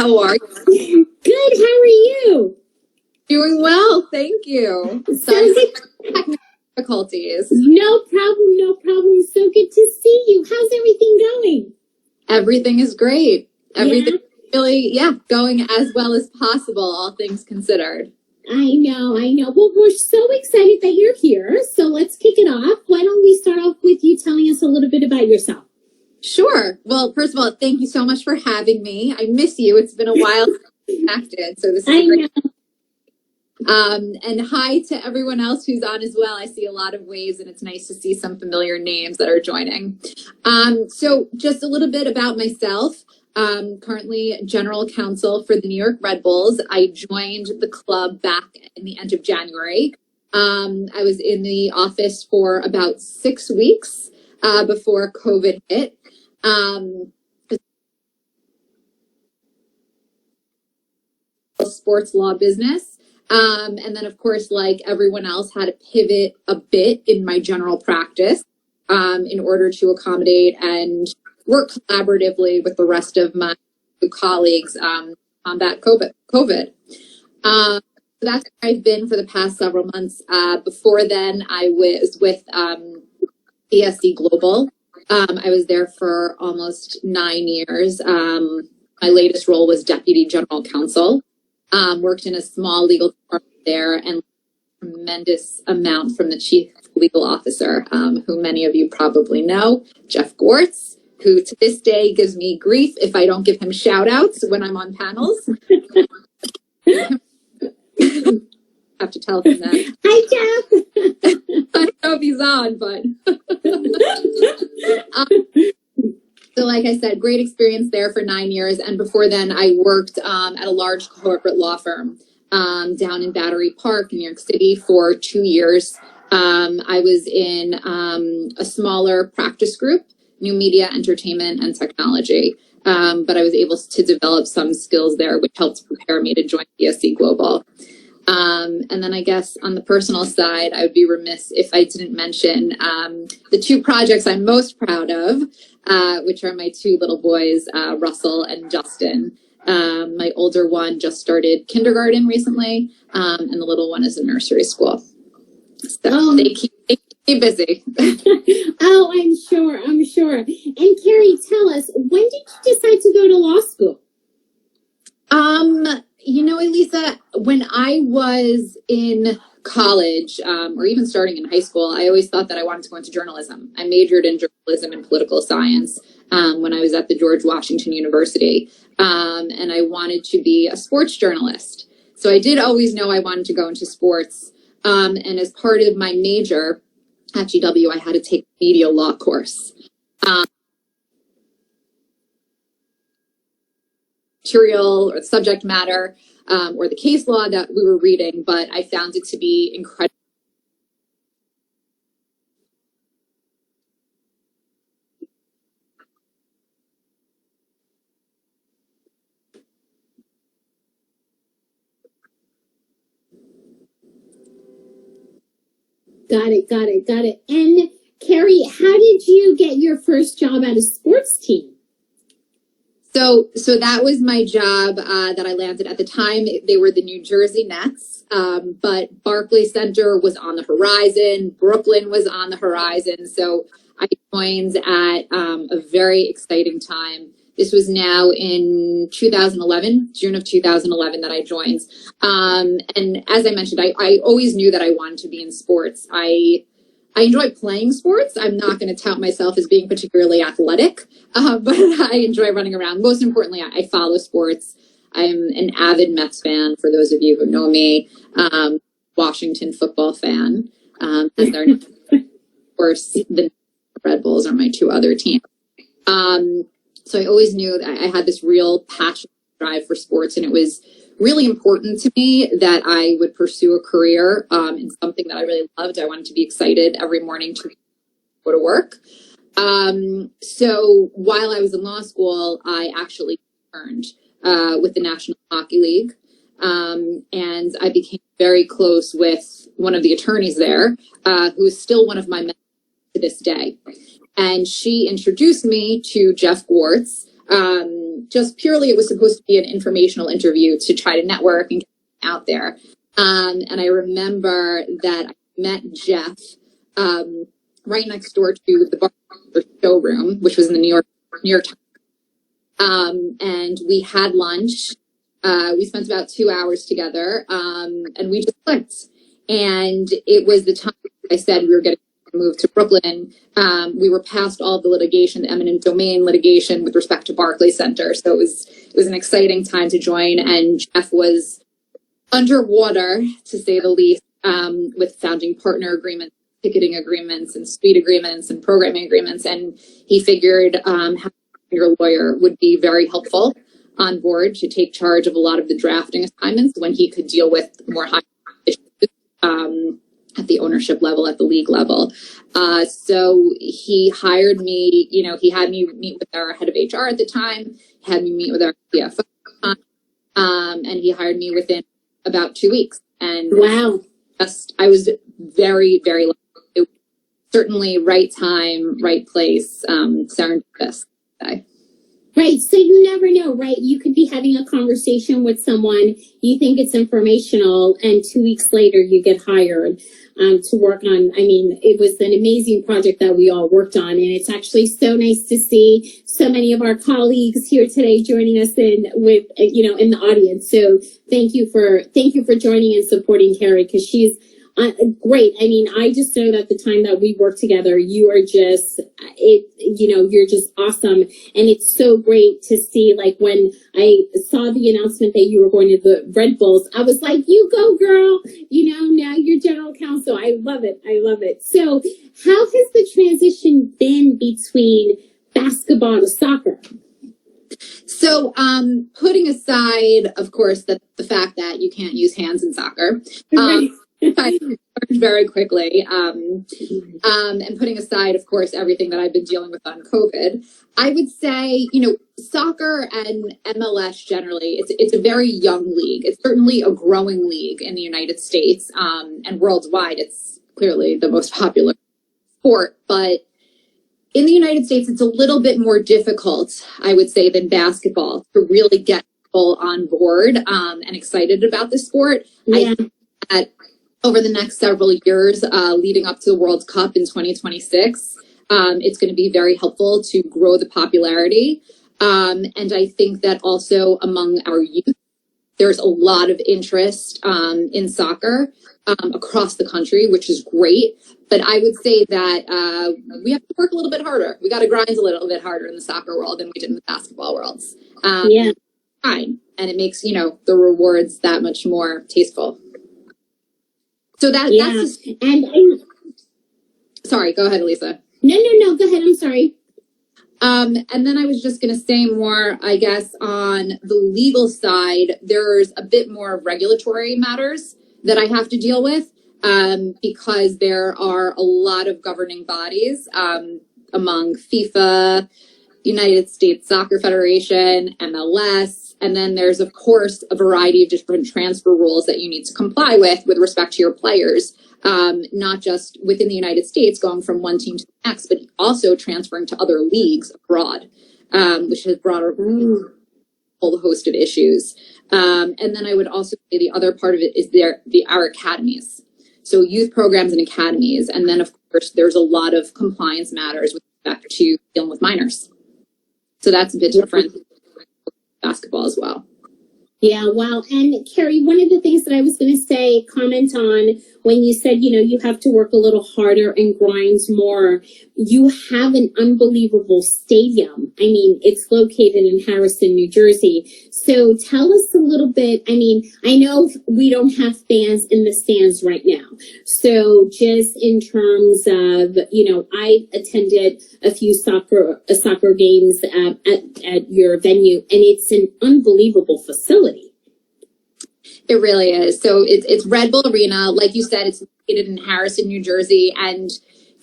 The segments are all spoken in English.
How are you? Good. How are you? Doing well, thank you. Sorry for technical difficulties. No problem. No problem. So good to see you. How's everything going? Everything is great. Everything really, going as well as possible, all things considered. I know. Well, we're so excited that you're here. So let's kick it off. Why don't we start off with you telling us a little bit about yourself? Sure. Well, first of all, thank you so much for having me. I miss you. It's been a while since we connected, so this is great. And hi to everyone else who's on as well. I see a lot of waves, and it's nice to see some familiar names that are joining. So just a little bit about myself. Currently General Counsel for the New York Red Bulls. I joined the club back in the end of January. I was in the office for about 6 weeks before COVID hit. Sports law business. And then, of course, like everyone else, had to pivot a bit in my general practice in order to accommodate and work collaboratively with the rest of my colleagues combat COVID. So that's where I've been for the past several months. Before then, I was with BSE Global. I was there for almost 9 years. My latest role was Deputy General Counsel. Worked in a small legal department there and a tremendous amount from the chief legal officer, who many of you probably know, Jeff Gortz, who to this day gives me grief if I don't give him shout outs when I'm on panels. Have to tell him that. Hi, Jeff. I don't know if he's on, but so like I said, great experience there for 9 years. And before then, I worked at a large corporate law firm down in Battery Park, New York City for 2 years. I was in a smaller practice group, new media, entertainment, and technology. But I was able to develop some skills there, which helped prepare me to join BSE Global. And then I guess on the personal side, I would be remiss if I didn't mention the two projects I'm most proud of, which are my two little boys, Russell and Justin. My older one just started kindergarten recently, and the little one is in nursery school. So they keep me busy. Oh, I'm sure. And Kari, tell us, when did you decide to go to law school? You know, Elisa, when I was in college, or even starting in high school, I always thought that I wanted to go into journalism. I majored in journalism and political science when I was at the George Washington University, and I wanted to be a sports journalist. So I did always know I wanted to go into sports, and as part of my major at GW, I had to take a media law course. Material or the subject matter or the case law that we were reading, but I found it to be incredible. Got it. And Kari, how did you get your first job at a sports team? So that was my job that I landed. At the time, they were the New Jersey Nets, but Barclays Center was on the horizon. Brooklyn was on the horizon. So I joined at a very exciting time. This was now in 2011, June of 2011 that I joined. And as I mentioned, I always knew that I wanted to be in sports. I enjoy playing sports. I'm not going to tout myself as being particularly athletic, but I enjoy running around. Most importantly, I follow sports. I'm an avid Mets fan, for those of you who know me, Washington football fan. Of course, the Red Bulls are my two other teams. So I always knew that I had this real passion, drive for sports, and it was really important to me that I would pursue a career in something that I really loved. I wanted to be excited every morning to go to work. So while I was in law school, I actually interned with the National Hockey League. And I became very close with one of the attorneys there, who is still one of my mentors to this day. And she introduced me to Jeff Gortz, just purely it was supposed to be an informational interview to try to network and get out there. And I remember that I met Jeff right next door to the Barclays showroom, which was in the New York Times. And we had lunch. We spent about 2 hours together, and we just clicked. And it was the time I said we were going to move to Brooklyn. We were past all of the litigation, the eminent domain litigation with respect to Barclays Center. So it was an exciting time to join. And Jeff was underwater, to say the least, with founding partner agreements, ticketing agreements, and suite agreements, and programming agreements. And he figured having your lawyer would be very helpful on board to take charge of a lot of the drafting assignments when he could deal with more high issues at the ownership level, at the league level. So he hired me, he had me meet with our head of HR at the time, had me meet with our CFO, and he hired me within about 2 weeks. And wow, I was very, very lucky. It was certainly right time, right place, serendipitous. Right. So you never know, right? You could be having a conversation with someone, you think it's informational, and 2 weeks later you get hired to work on. I mean, it was an amazing project that we all worked on, and it's actually so nice to see so many of our colleagues here today joining us in the audience. So thank you for joining and supporting Kari, because she's great. I mean, I just know that the time that we work together, you are just, you're just awesome. And it's so great to see, like, when I saw the announcement that you were going to the Red Bulls, I was like, you go, girl. Now you're general counsel. I love it. I love it. So how has the transition been between basketball and soccer? So, putting aside, of course, the fact that you can't use hands in soccer, I learned very quickly, and putting aside, of course, everything that I've been dealing with on COVID, I would say, soccer and MLS generally, it's a very young league. It's certainly a growing league in the United States, and worldwide, it's clearly the most popular sport. But in the United States, it's a little bit more difficult, I would say, than basketball to really get people on board and excited about the sport. Yeah. I think that over the next several years, leading up to the World Cup in 2026, it's going to be very helpful to grow the popularity. And I think that also among our youth, there's a lot of interest in soccer across the country, which is great. But I would say that we have to work a little bit harder. We got to grind a little bit harder in the soccer world than we did in the basketball worlds. Yeah. Fine. And it makes, the rewards that much more tasteful. So that's just, and sorry, go ahead, Elisa. No, go ahead. I'm sorry. And then I was just going to say more, I guess, on the legal side, there's a bit more regulatory matters that I have to deal with because there are a lot of governing bodies among FIFA, United States Soccer Federation, MLS. And then there's, of course, a variety of different transfer rules that you need to comply with respect to your players, not just within the United States, going from one team to the next, but also transferring to other leagues abroad, which has brought a whole host of issues. And then I would also say the other part of it is our academies. So youth programs and academies. And then, of course, there's a lot of compliance matters with respect to dealing with minors. So that's a bit different basketball as well. Yeah, wow. And Kari, one of the things that I was going to say, comment on when you said, you have to work a little harder and grind more. You have an unbelievable stadium. I mean, it's located in Harrison, New Jersey. So tell us a little bit. I mean, I know we don't have fans in the stands right now. So just in terms of, I attended a few soccer games at your venue, and it's an unbelievable facility. It really is. So it's Red Bull Arena. Like you said, it's located in Harrison, New Jersey. And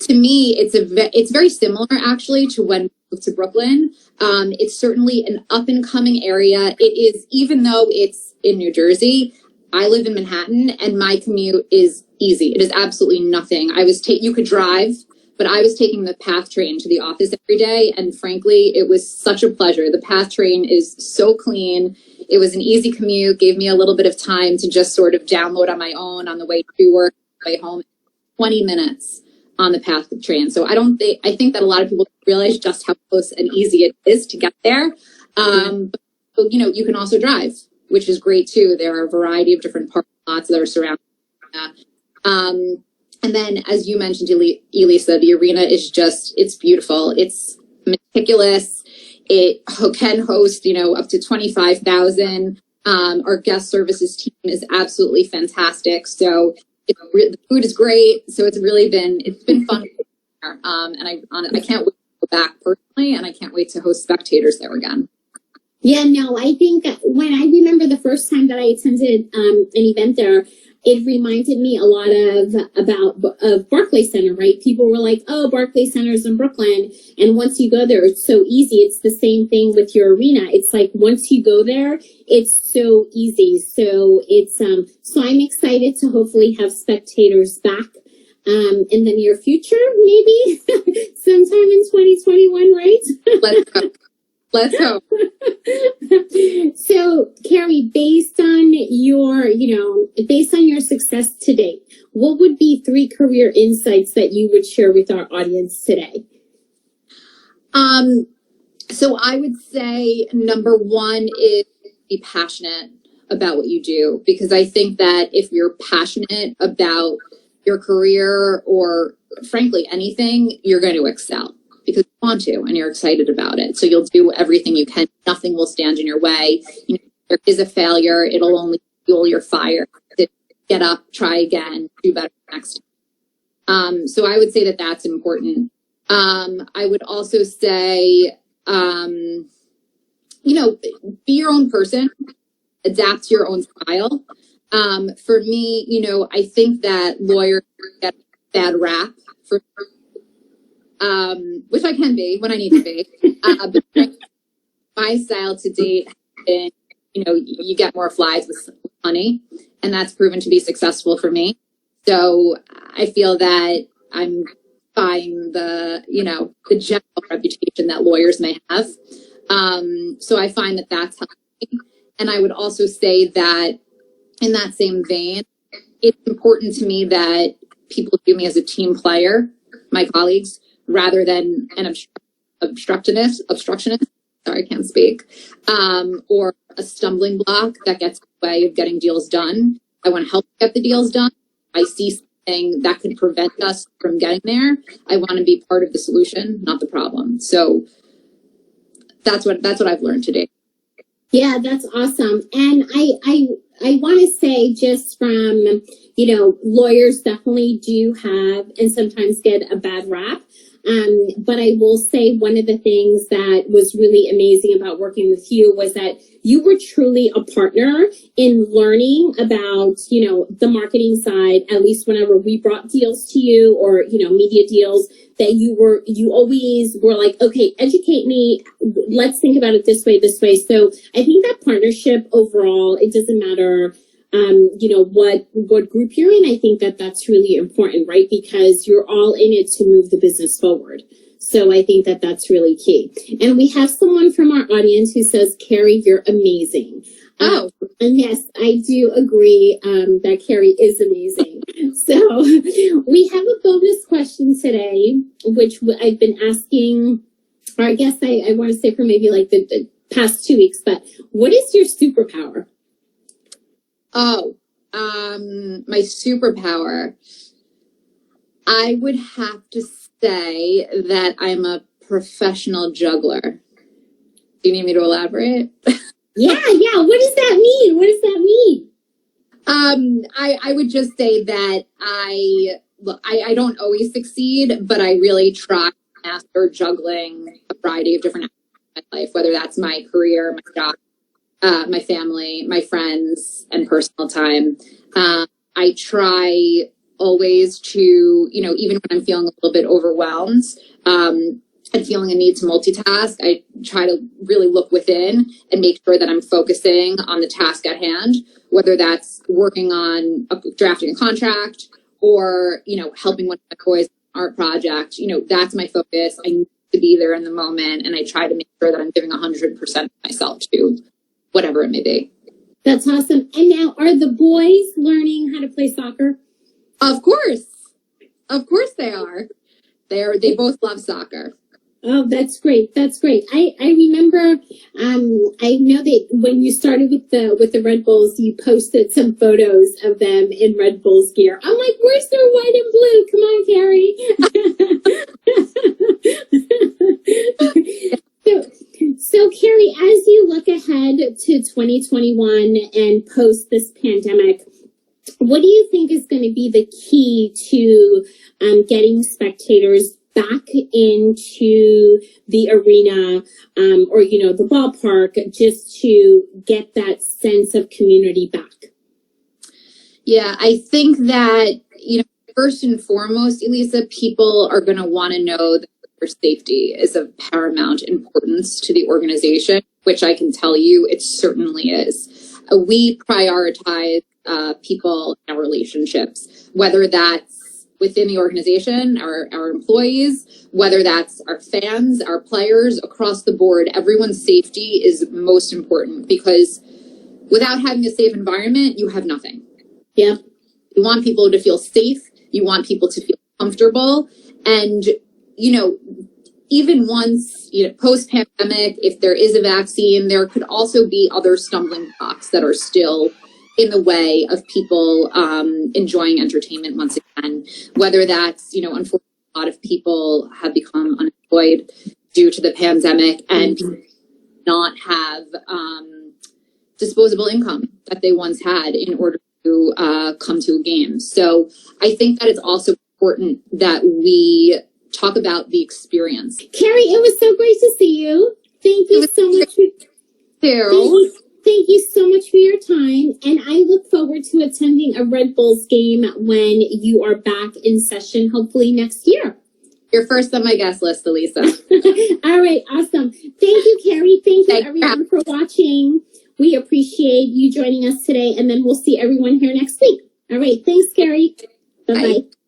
to me, it's very similar, actually, to when we moved to Brooklyn. It's certainly an up-and-coming area. It is, even though it's in New Jersey, I live in Manhattan, and my commute is easy. It is absolutely nothing. You could drive but I was taking the PATH train to the office every day. And frankly, it was such a pleasure. The PATH train is so clean. It was an easy commute, gave me a little bit of time to just sort of download on my own on the way to work, way home, 20 minutes on the PATH train. So I think that a lot of people realize just how close and easy it is to get there. But, you can also drive, which is great too. There are a variety of different parking lots that are surrounding that. And then, as you mentioned, Elisa, the arena is it's beautiful. It's meticulous. It can host, up to 25,000. Our guest services team is absolutely fantastic. So the food is great. So it's been fun. And I can't wait to go back personally, and I can't wait to host spectators there again. Yeah, no, I think when I remember the first time that I attended an event there, it reminded me a lot of Barclays Center, right? People were like, oh, Barclays Center's in Brooklyn. And once you go there, it's so easy. It's the same thing with your arena. It's like once you go there, it's so easy. So so I'm excited to hopefully have spectators back in the near future, maybe sometime in 2021, right? Let's go. Let's go. So, Kari, based on your success to date, what would be 3 career insights that you would share with our audience today? So I would say number 1 is be passionate about what you do, because I think that if you're passionate about your career or frankly anything, you're going to excel. Because you want to and you're excited about it. So you'll do everything you can. Nothing will stand in your way. If there is a failure, it'll only fuel your fire to get up, try again, do better next time. So I would say that that's important. I would also say, be your own person, adapt to your own style. For me, I think that lawyers get a bad rap for which I can be when I need to be. But my style to date has been, you get more flies with honey, and that's proven to be successful for me. So I feel that I'm buying the general reputation that lawyers may have. So I find that that's helping. And I would also say that in that same vein, it's important to me that people view me as a team player, my colleagues, rather than an obstructionist, sorry, I can't speak, or a stumbling block that gets in the way of getting deals done. I want to help get the deals done. I see something that could prevent us from getting there. I want to be part of the solution, not the problem. So that's what I've learned today. Yeah, that's awesome. And I want to say, just from, lawyers definitely do have and sometimes get a bad rap. But I will say one of the things that was really amazing about working with you was that you were truly a partner in learning about, the marketing side. At least whenever we brought deals to you or, media deals, that you always were like, okay, educate me. Let's think about it this way. So I think that partnership overall, it doesn't matter, what group you're in. I think that that's really important, right? Because you're all in it to move the business forward. So I think that that's really key. And we have someone from our audience who says, Kari, you're amazing. Oh. And yes, I do agree that Kari is amazing. So we have a bonus question today, which I've been asking, or I guess I want to say for maybe like the past 2 weeks, but what is your superpower? Oh, my superpower. I would have to say that I'm a professional juggler. Do you need me to elaborate? Yeah. What does that mean? I would just say that I don't always succeed, but I really try to master juggling a variety of different aspects of my life, whether that's my career, my job, my family, my friends, and personal time. I try always to, even when I'm feeling a little bit overwhelmed, and feeling a need to multitask, I try to really look within and make sure that I'm focusing on the task at hand, whether that's working on drafting a contract or, helping one of my boys art project, you know, that's my focus. I need to be there in the moment, and I try to make sure that I'm giving 100% of myself to whatever it may be. That's awesome. And now, are the boys learning how to play soccer? Of course they are. They both love soccer. Oh, that's great. That's great. I remember, I know that when you started with the Red Bulls, you posted some photos of them in Red Bulls gear. I'm like, where's their white and blue? Come on, Kari. So Kari, as you look ahead to 2021 and post this pandemic, what do you think is going to be the key to getting spectators back into the arena or, you know, the ballpark, just to get that sense of community back? Yeah, I think that, you know, first and foremost, Elisa, people are going to want to know that their safety is of paramount importance to the organization, which I can tell you it certainly is. We prioritize people and our relationships, whether that's within the organization, our employees, whether that's our fans, our players, across the board. Everyone's safety is most important, because without having a safe environment, you have nothing. Yeah. You want people to feel safe. You want people to feel comfortable. And, you know, even once, you know, post-pandemic, if there is a vaccine, there could also be other stumbling blocks that are still in the way of people enjoying entertainment once again, whether that's, you know, unfortunately, a lot of people have become unemployed due to the pandemic and not have disposable income that they once had in order to come to a game. So I think that it's also important that we talk about the experience. Kari, it was so great to see you. Thank you so much. Thank you so much for your time, and I look forward to attending a Red Bulls game when you are back in session, hopefully next year. You're first on my guest list, Elisa. All right, awesome. Thank you, Kari. Thank you, everyone, for watching. We appreciate you joining us today, and then we'll see everyone here next week. All right, thanks, Kari. Bye-bye. Bye.